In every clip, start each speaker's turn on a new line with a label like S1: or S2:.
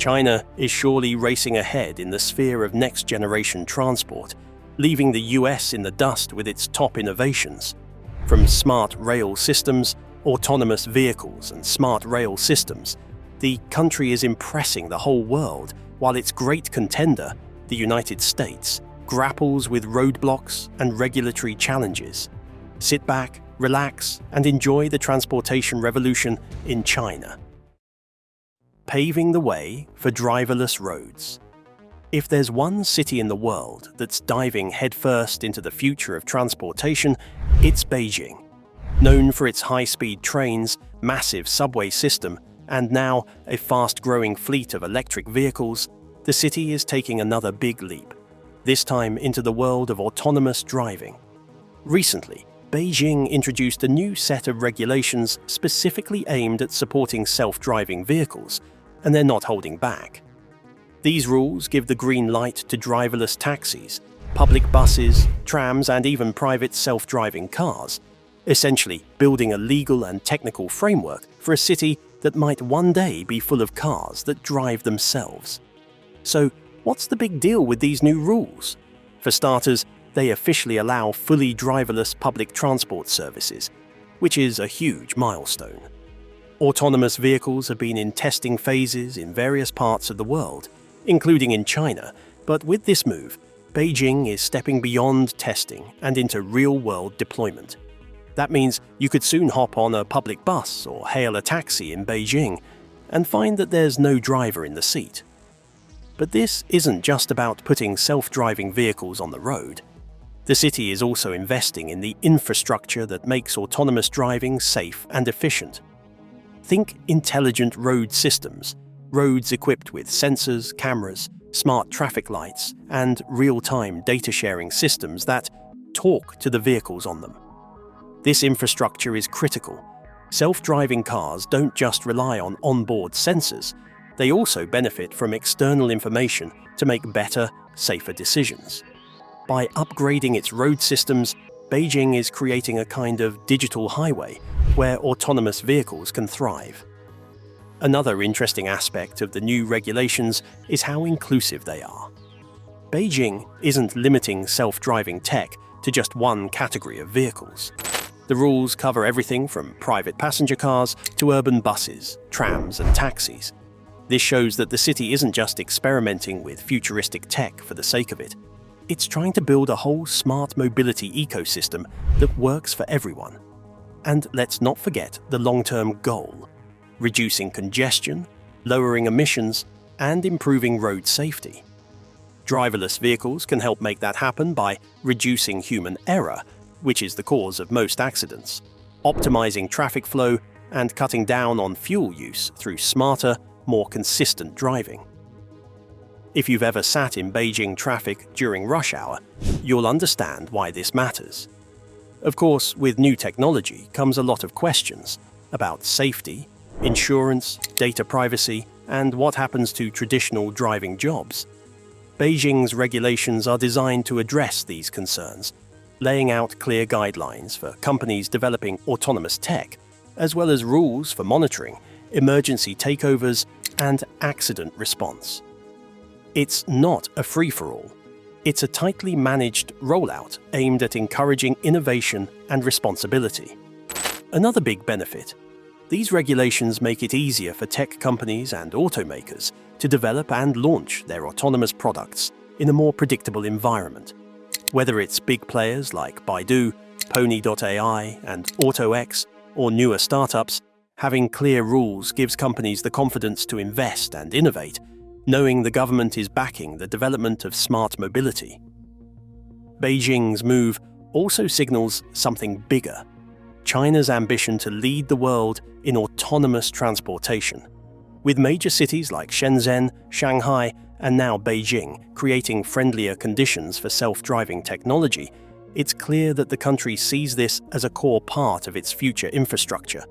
S1: China is surely racing ahead in the sphere of next-generation transport, leaving the US in the dust with its top innovations. From smart rail systems, autonomous vehicles, and smart rail systems, the country is impressing the whole world, while its great contender, the United States, grapples with roadblocks and regulatory challenges. Sit back, relax, and enjoy the transportation revolution in China. Paving the way for driverless roads. If there's one city in the world that's diving headfirst into the future of transportation, it's Beijing. Known for its high-speed trains, massive subway system, and now a fast-growing fleet of electric vehicles, the city is taking another big leap, this time into the world of autonomous driving. Recently, Beijing introduced a new set of regulations specifically aimed at supporting self-driving vehicles, and they're not holding back. These rules give the green light to driverless taxis, public buses, trams, and even private self-driving cars, essentially building a legal and technical framework for a city that might one day be full of cars that drive themselves. So, what's the big deal with these new rules? For starters, they officially allow fully driverless public transport services, which is a huge milestone. Autonomous vehicles have been in testing phases in various parts of the world, including in China, but with this move, Beijing is stepping beyond testing and into real-world deployment. That means you could soon hop on a public bus or hail a taxi in Beijing and find that there's no driver in the seat. But this isn't just about putting self-driving vehicles on the road. The city is also investing in the infrastructure that makes autonomous driving safe and efficient. Think intelligent road systems, roads equipped with sensors, cameras, smart traffic lights, and real-time data-sharing systems that talk to the vehicles on them. This infrastructure is critical. Self-driving cars don't just rely on onboard sensors, they also benefit from external information to make better, safer decisions. By upgrading its road systems, Beijing is creating a kind of digital highway where autonomous vehicles can thrive. Another interesting aspect of the new regulations is how inclusive they are. Beijing isn't limiting self-driving tech to just one category of vehicles. The rules cover everything from private passenger cars to urban buses, trams, and taxis. This shows that the city isn't just experimenting with futuristic tech for the sake of it. It's trying to build a whole smart mobility ecosystem that works for everyone. And let's not forget the long-term goal: reducing congestion, lowering emissions, and improving road safety. Driverless vehicles can help make that happen by reducing human error, which is the cause of most accidents, optimizing traffic flow, and cutting down on fuel use through smarter, more consistent driving. If you've ever sat in Beijing traffic during rush hour, you'll understand why this matters. Of course, with new technology comes a lot of questions about safety, insurance, data privacy, and what happens to traditional driving jobs. Beijing's regulations are designed to address these concerns, laying out clear guidelines for companies developing autonomous tech, as well as rules for monitoring, emergency takeovers, and accident response. It's not a free-for-all. It's a tightly managed rollout aimed at encouraging innovation and responsibility. Another big benefit: these regulations make it easier for tech companies and automakers to develop and launch their autonomous products in a more predictable environment. Whether it's big players like Baidu, Pony.ai, and AutoX, or newer startups, having clear rules gives companies the confidence to invest and innovate, knowing the government is backing the development of smart mobility. Beijing's move also signals something bigger: China's ambition to lead the world in autonomous transportation. With major cities like Shenzhen, Shanghai, and now Beijing creating friendlier conditions for self-driving technology, it's clear that the country sees this as a core part of its future infrastructure.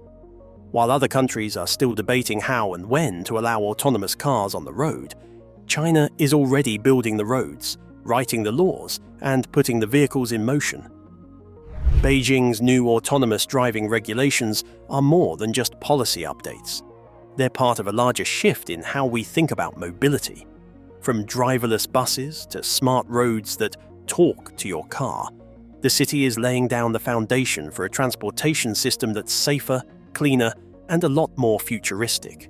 S1: While other countries are still debating how and when to allow autonomous cars on the road, China is already building the roads, writing the laws, and putting the vehicles in motion. Beijing's new autonomous driving regulations are more than just policy updates. they're part of a larger shift in how we think about mobility. From driverless buses to smart roads that talk to your car, the city is laying down the foundation for a transportation system that's safer, cleaner, and a lot more futuristic.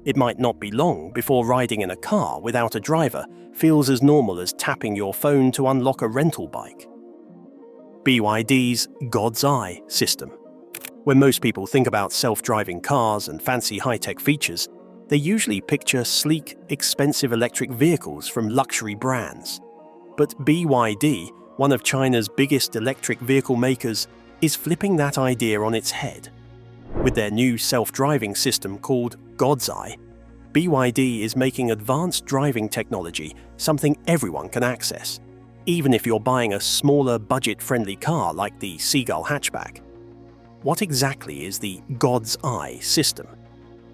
S1: It might not be long before riding in a car without a driver feels as normal as tapping your phone to unlock a rental bike. BYD's God's Eye system. When most people think about self-driving cars and fancy high-tech features, they usually picture sleek, expensive electric vehicles from luxury brands. But BYD, one of China's biggest electric vehicle makers, is flipping that idea on its head. With their new self-driving system called God's Eye, BYD is making advanced driving technology something everyone can access, even if you're buying a smaller, budget-friendly car like the Seagull hatchback. What exactly is the God's Eye system?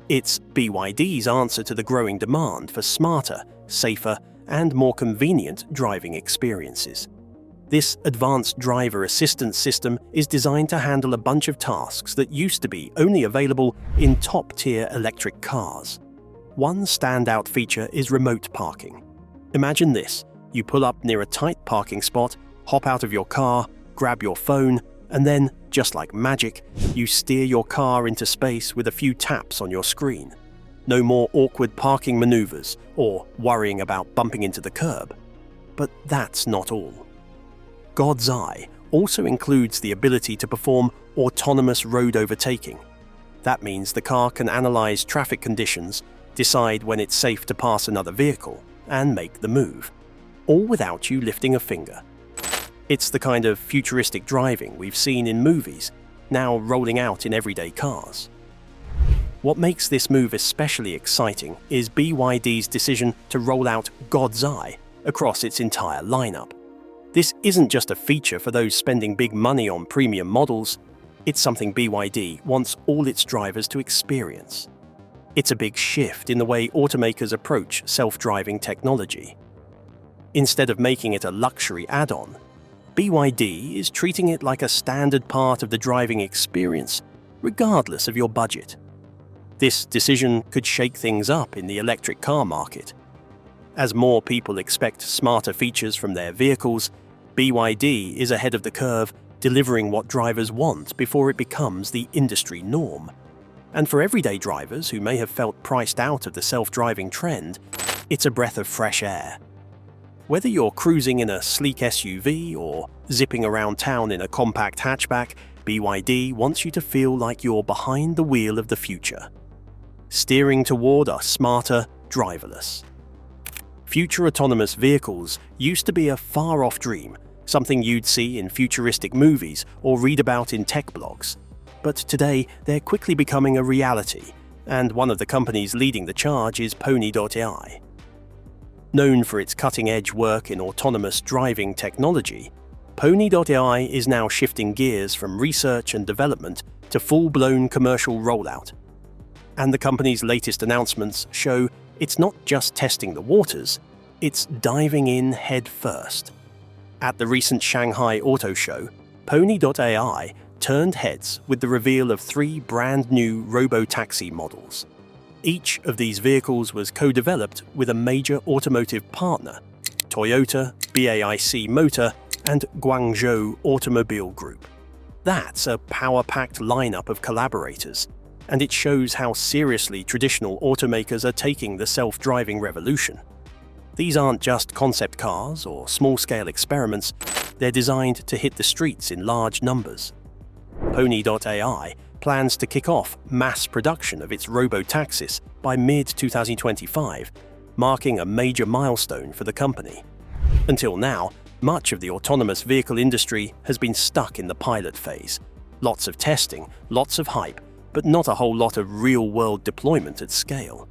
S1: It's BYD's answer to the growing demand for smarter, safer, and more convenient driving experiences. This advanced driver assistance system is designed to handle a bunch of tasks that used to be only available in top-tier electric cars. One standout feature is remote parking. Imagine this: you pull up near a tight parking spot, hop out of your car, grab your phone, and then, just like magic, you steer your car into space with a few taps on your screen. No more awkward parking maneuvers or worrying about bumping into the curb. But that's not all. God's Eye also includes the ability to perform autonomous road overtaking. That means the car can analyze traffic conditions, decide when it's safe to pass another vehicle, and make the move, all without you lifting a finger. It's the kind of futuristic driving we've seen in movies, now rolling out in everyday cars. What makes this move especially exciting is BYD's decision to roll out God's Eye across its entire lineup. This isn't just a feature for those spending big money on premium models, it's something BYD wants all its drivers to experience. It's a big shift in the way automakers approach self-driving technology. Instead of making it a luxury add-on, BYD is treating it like a standard part of the driving experience, regardless of your budget. This decision could shake things up in the electric car market. As more people expect smarter features from their vehicles, BYD is ahead of the curve, delivering what drivers want before it becomes the industry norm. And for everyday drivers who may have felt priced out of the self-driving trend, it's a breath of fresh air. Whether you're cruising in a sleek SUV or zipping around town in a compact hatchback, BYD wants you to feel like you're behind the wheel of the future, steering toward a smarter, driverless. Future autonomous vehicles used to be a far-off dream, something you'd see in futuristic movies or read about in tech blogs. But today, they're quickly becoming a reality, and one of the companies leading the charge is Pony.ai. Known for its cutting-edge work in autonomous driving technology, Pony.ai is now shifting gears from research and development to full-blown commercial rollout. And the company's latest announcements show it's not just testing the waters, it's diving in head first. At the recent Shanghai Auto Show, Pony.ai turned heads with the reveal of 3 brand-new robotaxi models. Each of these vehicles was co-developed with a major automotive partner, Toyota, BAIC Motor, and Guangzhou Automobile Group. That's a power-packed lineup of collaborators, and it shows how seriously traditional automakers are taking the self-driving revolution. These aren't just concept cars or small-scale experiments, they're designed to hit the streets in large numbers. Pony.ai plans to kick off mass production of its robotaxis by mid-2025, marking a major milestone for the company. Until now, much of the autonomous vehicle industry has been stuck in the pilot phase. Lots of testing, lots of hype, but not a whole lot of real-world deployment at scale.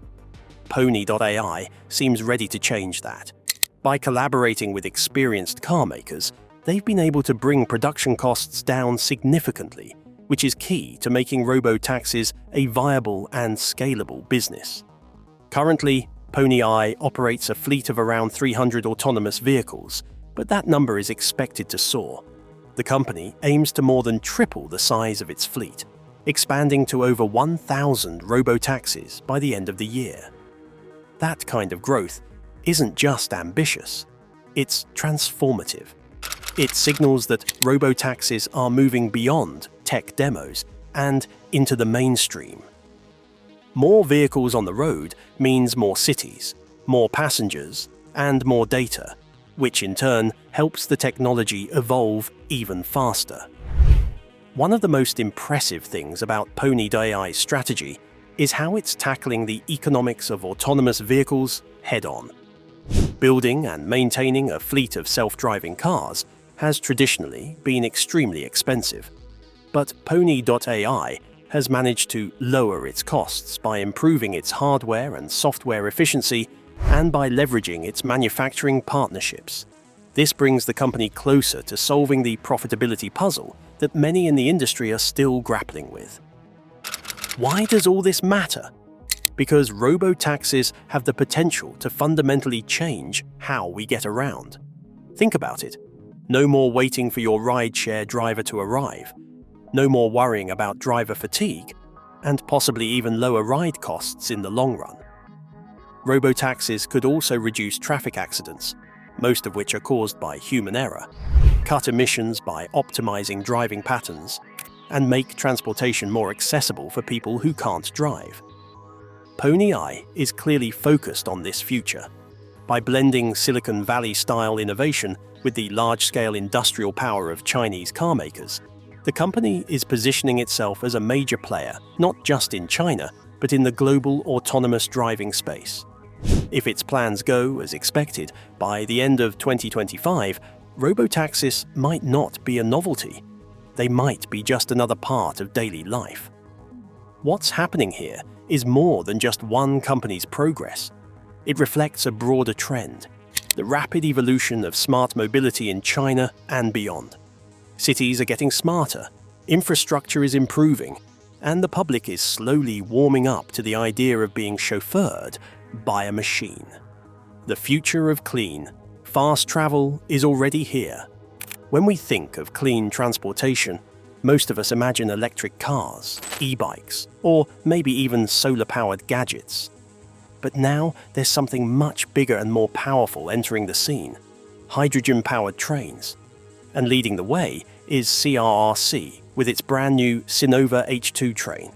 S1: Pony.ai seems ready to change that. By collaborating with experienced car makers, they've been able to bring production costs down significantly, which is key to making robotaxis a viable and scalable business. Currently, Pony.ai operates a fleet of around 300 autonomous vehicles, but that number is expected to soar. The company aims to more than triple the size of its fleet. expanding to over 1,000 robotaxis by the end of the year. That kind of growth isn't just ambitious, it's transformative. It signals that robotaxis are moving beyond tech demos and into the mainstream. More vehicles on the road means more cities, more passengers, and more data, which in turn helps the technology evolve even faster. One of the most impressive things about Pony.ai's strategy is how it's tackling the economics of autonomous vehicles head-on. Building and maintaining a fleet of self-driving cars has traditionally been extremely expensive, but Pony.ai has managed to lower its costs by improving its hardware and software efficiency and by leveraging its manufacturing partnerships. This brings the company closer to solving the profitability puzzle that many in the industry are still grappling with. Why does all this matter? Because robotaxis have the potential to fundamentally change how we get around. Think about it. No more waiting for your rideshare driver to arrive. No more worrying about driver fatigue, and possibly even lower ride costs in the long run. Robotaxis could also reduce traffic accidents, most of which are caused by human error, cut emissions by optimizing driving patterns, and make transportation more accessible for people who can't drive. Pony.ai is clearly focused on this future. By blending Silicon Valley-style innovation with the large-scale industrial power of Chinese car makers, the company is positioning itself as a major player, not just in China, but in the global autonomous driving space. If its plans go as expected, by the end of 2025, robotaxis might not be a novelty. They might be just another part of daily life. What's happening here is more than just one company's progress. It reflects a broader trend, the rapid evolution of smart mobility in China and beyond. Cities are getting smarter, infrastructure is improving, and the public is slowly warming up to the idea of being chauffeured by a machine. The future of clean, fast travel is already here. When we think of clean transportation, most of us imagine electric cars, e-bikes, or maybe even solar-powered gadgets. But now there's something much bigger and more powerful entering the scene: hydrogen-powered trains. And leading the way is CRRC with its brand new Sinova H2 train,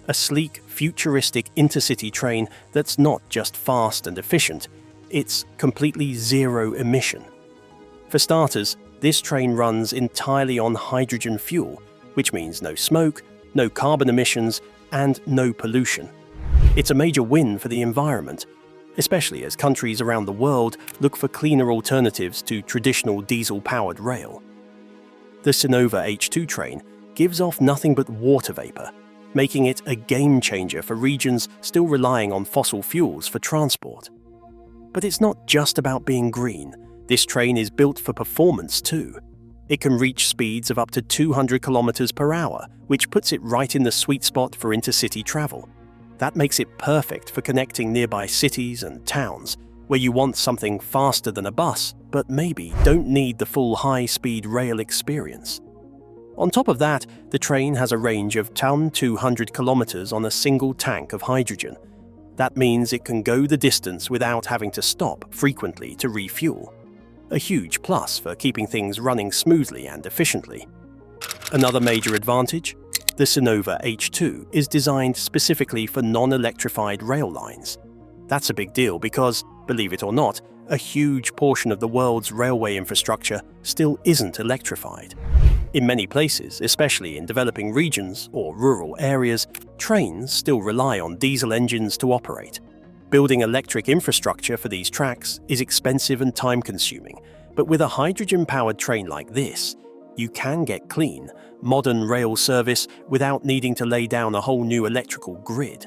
S1: a sleek, futuristic intercity train that's not just fast and efficient, it's completely zero emission. For starters, this train runs entirely on hydrogen fuel, which means no smoke, no carbon emissions, and no pollution. It's a major win for the environment, especially as countries around the world look for cleaner alternatives to traditional diesel-powered rail. The Sinova H2 train gives off nothing but water vapor, making it a game-changer for regions still relying on fossil fuels for transport. But it's not just about being green. This train is built for performance too. It can reach speeds of up to 200 kilometers per hour, which puts it right in the sweet spot for intercity travel. That makes it perfect for connecting nearby cities and towns, where you want something faster than a bus, but maybe don't need the full high-speed rail experience. On top of that, the train has a range of 200 kilometers on a single tank of hydrogen. That means it can go the distance without having to stop frequently to refuel. A huge plus for keeping things running smoothly and efficiently. Another major advantage? The Sinova H2 is designed specifically for non-electrified rail lines. That's a big deal because, believe it or not, a huge portion of the world's railway infrastructure still isn't electrified. In many places, especially in developing regions or rural areas, trains still rely on diesel engines to operate. Building electric infrastructure for these tracks is expensive and time-consuming, but with a hydrogen-powered train like this, you can get clean, modern rail service without needing to lay down a whole new electrical grid.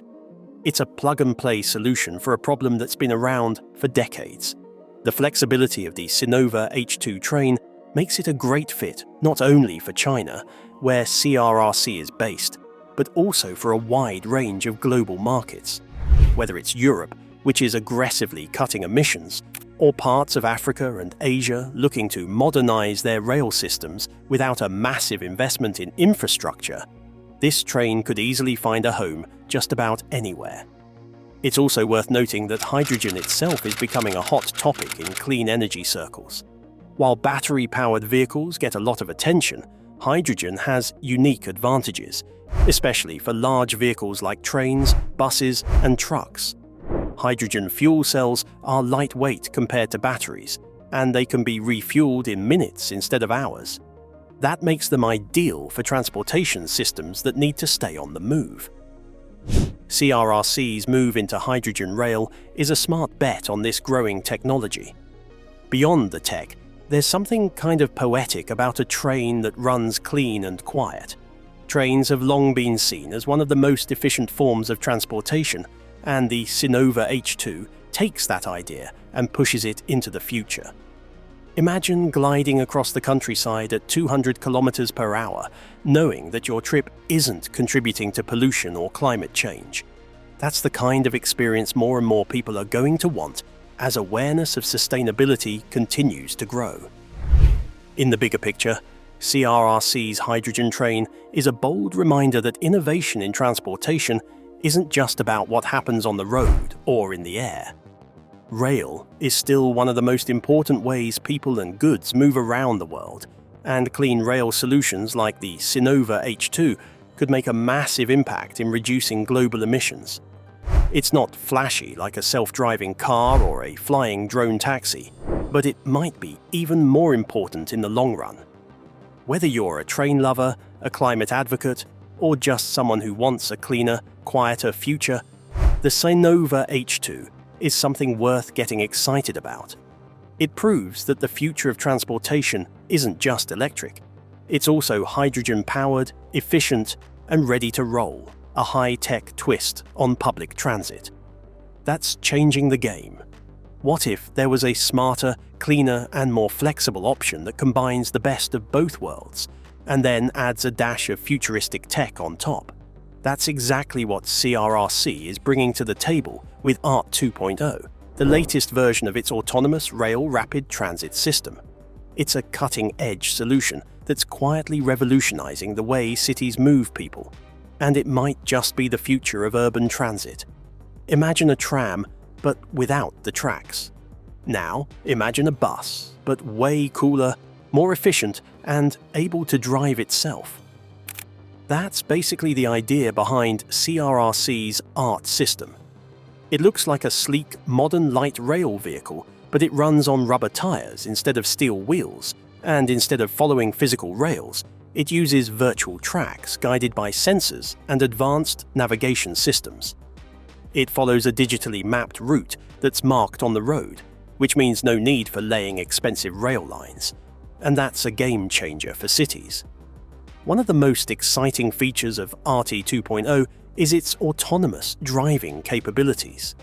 S1: It's a plug-and-play solution for a problem that's been around for decades. The flexibility of the Sinova H2 train makes it a great fit not only for China, where CRRC is based, but also for a wide range of global markets. Whether it's Europe, which is aggressively cutting emissions, or parts of Africa and Asia looking to modernize their rail systems without a massive investment in infrastructure, This train could easily find a home just about anywhere. It's also worth noting that hydrogen itself is becoming a hot topic in clean energy circles. While battery-powered vehicles get a lot of attention, hydrogen has unique advantages, especially for large vehicles like trains, buses, and trucks. Hydrogen fuel cells are lightweight compared to batteries, and they can be refueled in minutes instead of hours. That makes them ideal for transportation systems that need to stay on the move. CRRC's move into hydrogen rail is a smart bet on this growing technology. Beyond the tech, there's something kind of poetic about a train that runs clean and quiet. Trains have long been seen as one of the most efficient forms of transportation, and the Sinova H2 takes that idea and pushes it into the future. Imagine gliding across the countryside at 200 kilometers per hour, knowing that your trip isn't contributing to pollution or climate change. That's the kind of experience more and more people are going to want as awareness of sustainability continues to grow. In the bigger picture, CRRC's hydrogen train is a bold reminder that innovation in transportation isn't just about what happens on the road or in the air. Rail is still one of the most important ways people and goods move around the world, and clean rail solutions like the Sinova H2 could make a massive impact in reducing global emissions. It's not flashy like a self-driving car or a flying drone taxi, but it might be even more important in the long run. Whether you're a train lover, a climate advocate, or just someone who wants a cleaner, quieter future, the Sinova H2 is something worth getting excited about. It proves that the future of transportation isn't just electric. It's also hydrogen-powered, efficient, and ready to roll, a high-tech twist on public transit. That's changing the game. What if there was a smarter, cleaner, and more flexible option that combines the best of both worlds, and then adds a dash of futuristic tech on top? That's exactly what CRRC is bringing to the table with ART 2.0, the latest version of its autonomous rail rapid transit system. It's a cutting-edge solution that's quietly revolutionizing the way cities move people, and it might just be the future of urban transit. Imagine a tram, but without the tracks. Now, imagine a bus, but way cooler, more efficient, and able to drive itself. That's basically the idea behind CRRC's ART system. It looks like a sleek, modern light rail vehicle, but it runs on rubber tires instead of steel wheels, and instead of following physical rails, it uses virtual tracks guided by sensors and advanced navigation systems. It follows a digitally mapped route that's marked on the road, which means no need for laying expensive rail lines, and that's a game changer for cities. One of the most exciting features of RT 2.0 is its autonomous driving capabilities.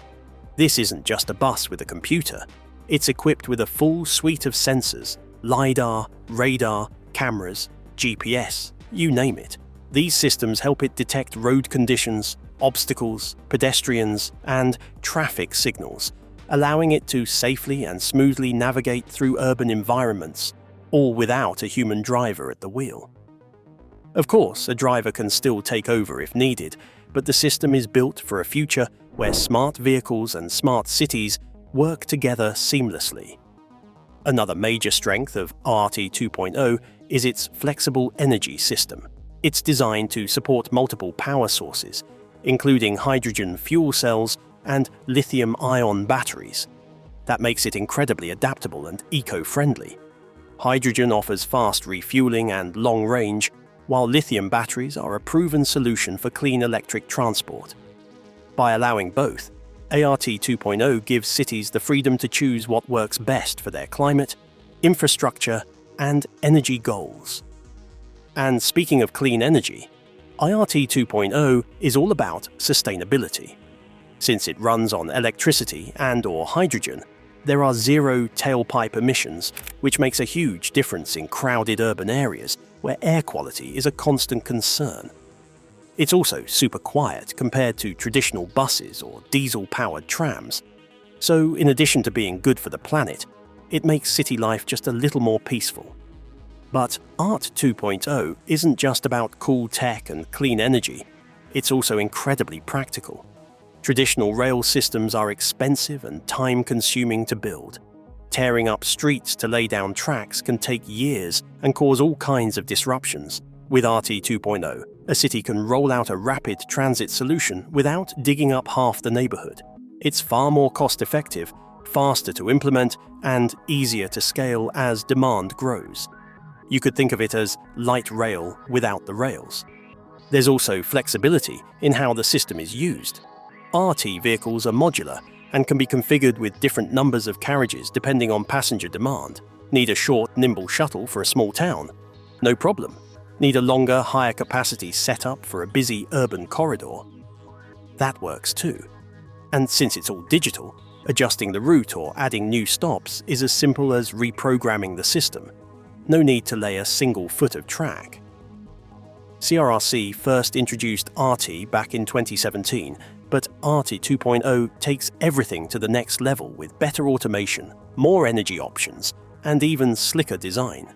S1: This isn't just a bus with a computer. It's equipped with a full suite of sensors, LiDAR, radar, cameras, GPS, you name it. These systems help it detect road conditions, obstacles, pedestrians, and traffic signals, allowing it to safely and smoothly navigate through urban environments, all without a human driver at the wheel. Of course, a driver can still take over if needed, but the system is built for a future where smart vehicles and smart cities work together seamlessly. Another major strength of RT 2.0 is its flexible energy system. It's designed to support multiple power sources, including hydrogen fuel cells and lithium-ion batteries. That makes it incredibly adaptable and eco-friendly. Hydrogen offers fast refueling and long range, while lithium batteries are a proven solution for clean electric transport. By allowing both, ART 2.0 gives cities the freedom to choose what works best for their climate, infrastructure, and energy goals. And speaking of clean energy, IRT 2.0 is all about sustainability. Since it runs on electricity and/or hydrogen, there are zero tailpipe emissions, which makes a huge difference in crowded urban areas where air quality is a constant concern. It's also super quiet compared to traditional buses or diesel-powered trams. So in addition to being good for the planet, it makes city life just a little more peaceful. But ART 2.0 isn't just about cool tech and clean energy, it's also incredibly practical. Traditional rail systems are expensive and time-consuming to build. Tearing up streets to lay down tracks can take years and cause all kinds of disruptions. With RT 2.0, a city can roll out a rapid transit solution without digging up half the neighborhood. It's far more cost-effective, faster to implement, and easier to scale as demand grows. You could think of it as light rail without the rails. There's also flexibility in how the system is used. RT vehicles are modular and can be configured with different numbers of carriages depending on passenger demand. Need a short, nimble shuttle for a small town? No problem. Need a longer, higher capacity setup for a busy urban corridor? That works too. And since it's all digital, adjusting the route or adding new stops is as simple as reprogramming the system. No need to lay a single foot of track. CRRC first introduced RT back in 2017, but RT 2.0 takes everything to the next level with better automation, more energy options, and even slicker design.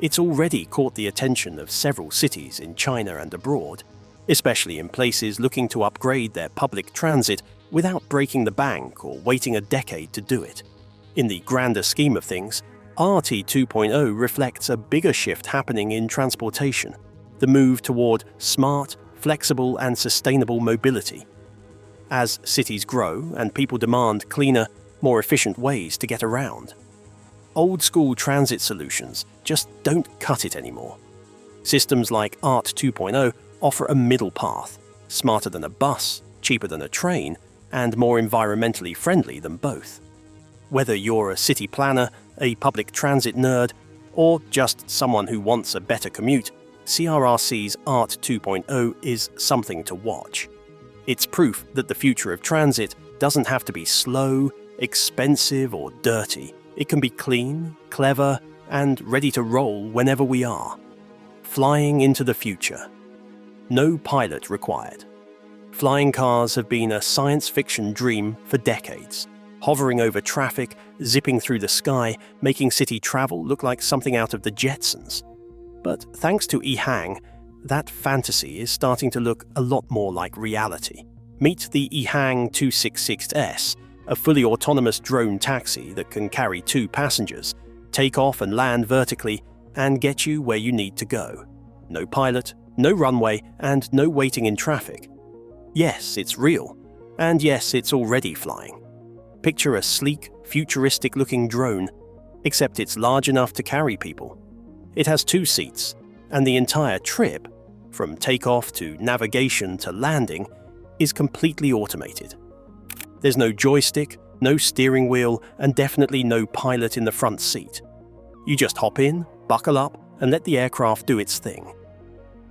S1: It's already caught the attention of several cities in China and abroad, especially in places looking to upgrade their public transit without breaking the bank or waiting a decade to do it. In the grander scheme of things, RT 2.0 reflects a bigger shift happening in transportation, the move toward smart, flexible and sustainable mobility. As cities grow and people demand cleaner, more efficient ways to get around, old-school transit solutions just don't cut it anymore. Systems like ART 2.0 offer a middle path, smarter than a bus, cheaper than a train, and more environmentally friendly than both. Whether you're a city planner, a public transit nerd, or just someone who wants a better commute, CRRC's ART 2.0 is something to watch. It's proof that the future of transit doesn't have to be slow, expensive, or dirty. It can be clean, clever, and ready to roll whenever we are. Flying into the future. No pilot required. Flying cars have been a science fiction dream for decades. Hovering over traffic, zipping through the sky, making city travel look like something out of the Jetsons. But thanks to EHang, that fantasy is starting to look a lot more like reality. Meet the EHang 266S, a fully autonomous drone taxi that can carry 2 passengers, take off and land vertically, and get you where you need to go. No pilot, no runway, and no waiting in traffic. Yes, it's real. And yes, it's already flying. Picture a sleek, futuristic-looking drone, except it's large enough to carry people. It has 2 seats, and the entire trip, from takeoff to navigation to landing, is completely automated. There's no joystick, no steering wheel, and definitely no pilot in the front seat. You just hop in, buckle up, and let the aircraft do its thing.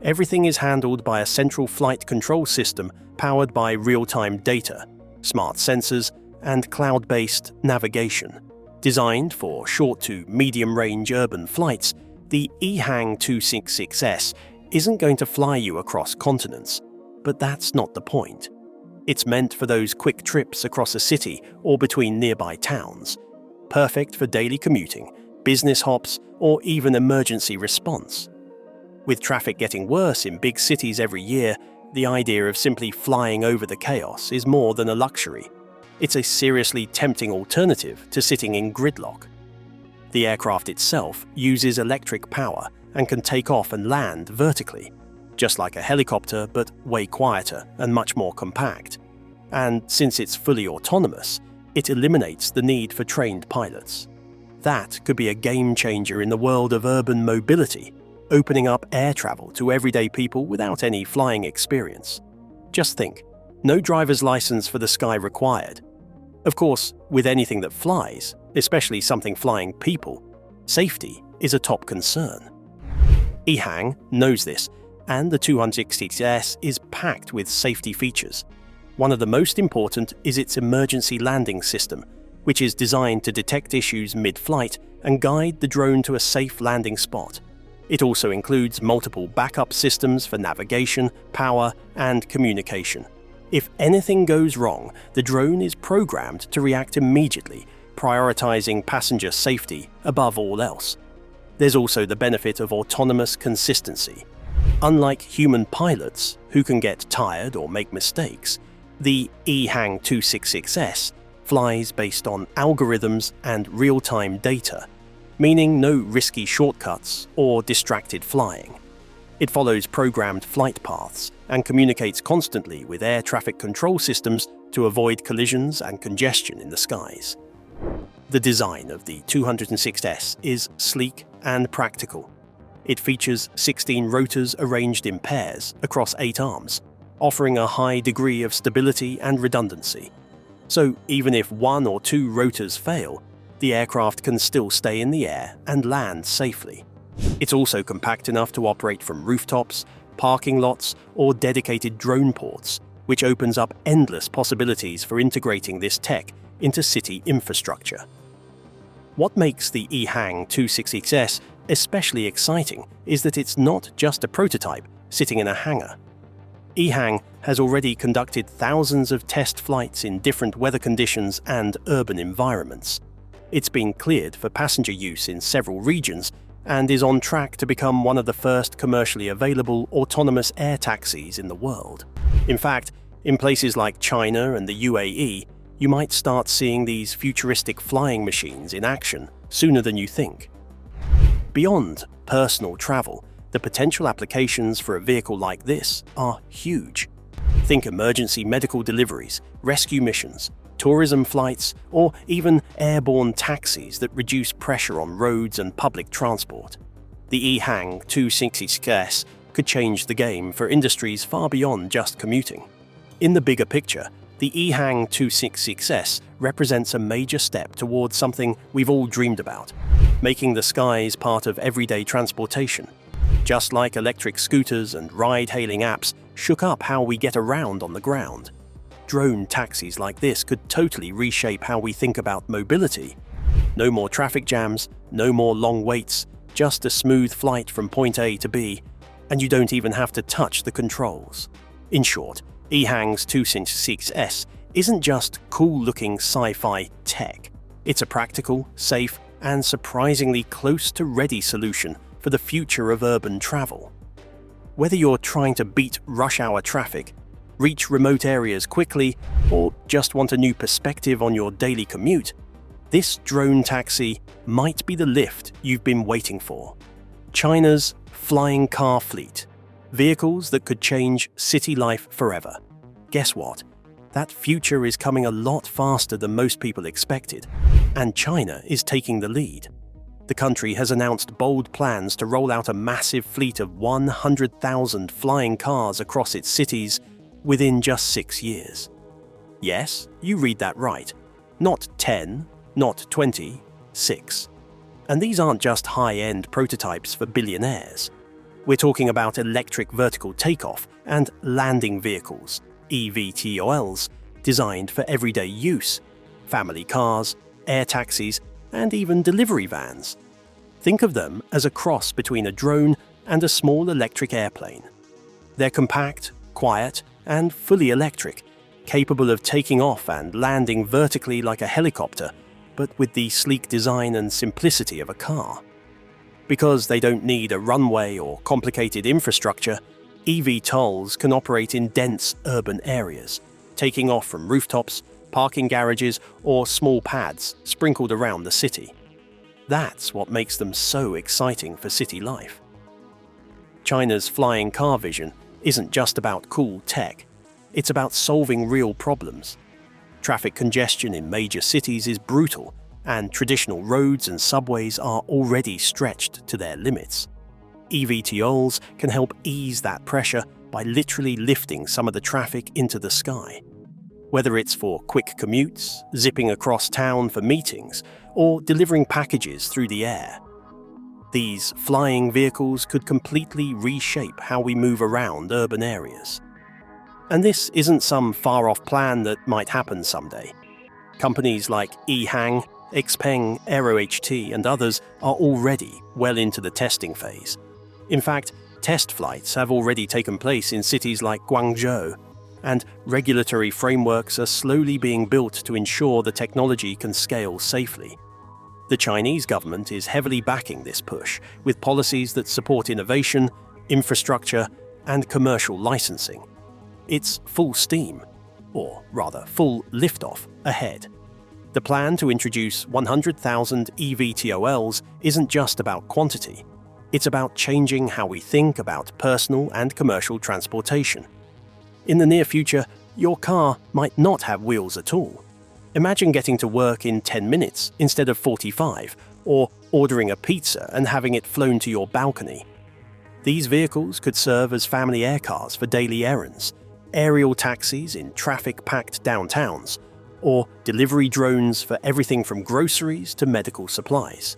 S1: Everything is handled by a central flight control system powered by real-time data, smart sensors, and cloud-based navigation. Designed for short to medium-range urban flights, the EHang 266S isn't going to fly you across continents, but that's not the point. It's meant for those quick trips across a city or between nearby towns. Perfect for daily commuting, business hops, or even emergency response. With traffic getting worse in big cities every year, the idea of simply flying over the chaos is more than a luxury. It's a seriously tempting alternative to sitting in gridlock. The aircraft itself uses electric power and can take off and land vertically, just like a helicopter but way quieter and much more compact. And since it's fully autonomous, it eliminates the need for trained pilots. That could be a game changer in the world of urban mobility, opening up air travel to everyday people without any flying experience. Just think, no driver's license for the sky required. Of course, with anything that flies, especially something flying people, safety is a top concern. EHang knows this, and the 266S is packed with safety features. One of the most important is its emergency landing system, which is designed to detect issues mid-flight and guide the drone to a safe landing spot. It also includes multiple backup systems for navigation, power, and communication. If anything goes wrong, the drone is programmed to react immediately, prioritizing passenger safety above all else. There's also the benefit of autonomous consistency. Unlike human pilots, who can get tired or make mistakes, the EHang 266S flies based on algorithms and real-time data, meaning no risky shortcuts or distracted flying. It follows programmed flight paths and communicates constantly with air traffic control systems to avoid collisions and congestion in the skies. The design of the 206S is sleek and practical. It features 16 rotors arranged in pairs across 8 arms, offering a high degree of stability and redundancy. So even if 1 or 2 rotors fail, the aircraft can still stay in the air and land safely. It's also compact enough to operate from rooftops, parking lots, or dedicated drone ports, which opens up endless possibilities for integrating this tech into city infrastructure. What makes the EHang 266S especially exciting is that it's not just a prototype sitting in a hangar. EHang has already conducted thousands of test flights in different weather conditions and urban environments. It's been cleared for passenger use in several regions and is on track to become one of the first commercially available autonomous air taxis in the world. In fact, in places like China and the UAE, you might start seeing these futuristic flying machines in action sooner than you think. Beyond personal travel, the potential applications for a vehicle like this are huge. Think emergency medical deliveries, rescue missions, tourism flights, or even airborne taxis that reduce pressure on roads and public transport. The EHang 266S could change the game for industries far beyond just commuting. In the bigger picture, the EHang 266S represents a major step towards something we've all dreamed about, making the skies part of everyday transportation. Just like electric scooters and ride-hailing apps shook up how we get around on the ground, drone taxis like this could totally reshape how we think about mobility. No more traffic jams, no more long waits, just a smooth flight from point A to B, and you don't even have to touch the controls. In short, EHang's 266S isn't just cool-looking sci-fi tech. It's a practical, safe, and surprisingly close-to-ready solution for the future of urban travel. Whether you're trying to beat rush-hour traffic, reach remote areas quickly, or just want a new perspective on your daily commute, this drone taxi might be the lift you've been waiting for. China's flying car fleet. Vehicles that could change city life forever. Guess what? That future is coming a lot faster than most people expected, and China is taking the lead. The country has announced bold plans to roll out a massive fleet of 100,000 flying cars across its cities within just 6 years. Yes, you read that right. Not 10, not 20, 6. And these aren't just high-end prototypes for billionaires. We're talking about electric vertical takeoff and landing vehicles, eVTOLs, designed for everyday use, family cars, air taxis, and even delivery vans. Think of them as a cross between a drone and a small electric airplane. They're compact, quiet, and fully electric, capable of taking off and landing vertically like a helicopter, but with the sleek design and simplicity of a car. Because they don't need a runway or complicated infrastructure, eVTOLs can operate in dense urban areas, taking off from rooftops, parking garages, or small pads sprinkled around the city. That's what makes them so exciting for city life. China's flying car vision isn't just about cool tech, it's about solving real problems. Traffic congestion in major cities is brutal, and traditional roads and subways are already stretched to their limits. eVTOLs can help ease that pressure by literally lifting some of the traffic into the sky. Whether it's for quick commutes, zipping across town for meetings, or delivering packages through the air, these flying vehicles could completely reshape how we move around urban areas. And this isn't some far-off plan that might happen someday. Companies like EHang, Xpeng, AeroHT, and others are already well into the testing phase. In fact, test flights have already taken place in cities like Guangzhou, and regulatory frameworks are slowly being built to ensure the technology can scale safely. The Chinese government is heavily backing this push, with policies that support innovation, infrastructure, and commercial licensing. It's full steam, or rather full liftoff, ahead. The plan to introduce 100,000 EVTOLs isn't just about quantity. It's about changing how we think about personal and commercial transportation. In the near future, your car might not have wheels at all. Imagine getting to work in 10 minutes instead of 45, or ordering a pizza and having it flown to your balcony. These vehicles could serve as family air cars for daily errands, aerial taxis in traffic-packed downtowns, or delivery drones for everything from groceries to medical supplies.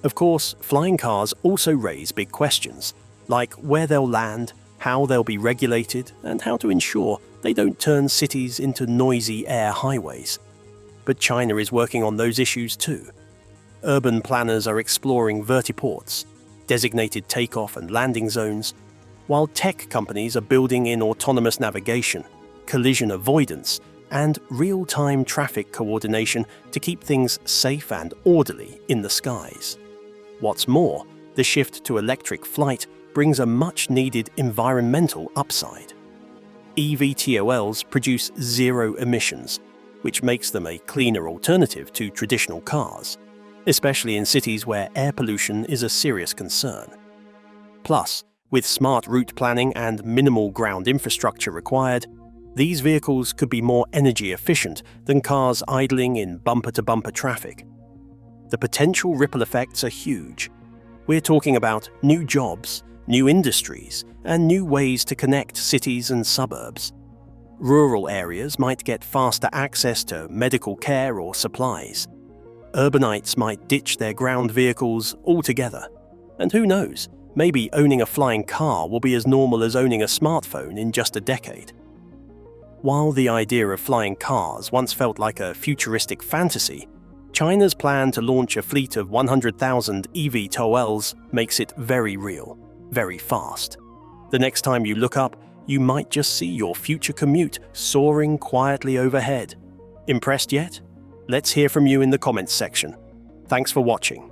S1: Of course, flying cars also raise big questions, like where they'll land, how they'll be regulated, and how to ensure they don't turn cities into noisy air highways. But China is working on those issues too. Urban planners are exploring vertiports, designated takeoff and landing zones, while tech companies are building in autonomous navigation, collision avoidance, and real-time traffic coordination to keep things safe and orderly in the skies. What's more, the shift to electric flight brings a much-needed environmental upside. EVTOLs produce zero emissions, which makes them a cleaner alternative to traditional cars, especially in cities where air pollution is a serious concern. Plus, with smart route planning and minimal ground infrastructure required, these vehicles could be more energy efficient than cars idling in bumper-to-bumper traffic. The potential ripple effects are huge. We're talking about new jobs, new industries, and new ways to connect cities and suburbs. Rural areas might get faster access to medical care or supplies. Urbanites might ditch their ground vehicles altogether. And who knows, maybe owning a flying car will be as normal as owning a smartphone in just a decade. While the idea of flying cars once felt like a futuristic fantasy, China's plan to launch a fleet of 100,000 EVTOLs makes it very real, very fast. The next time you look up, you might just see your future commute soaring quietly overhead. Impressed yet? Let's hear from you in the comments section. Thanks for watching.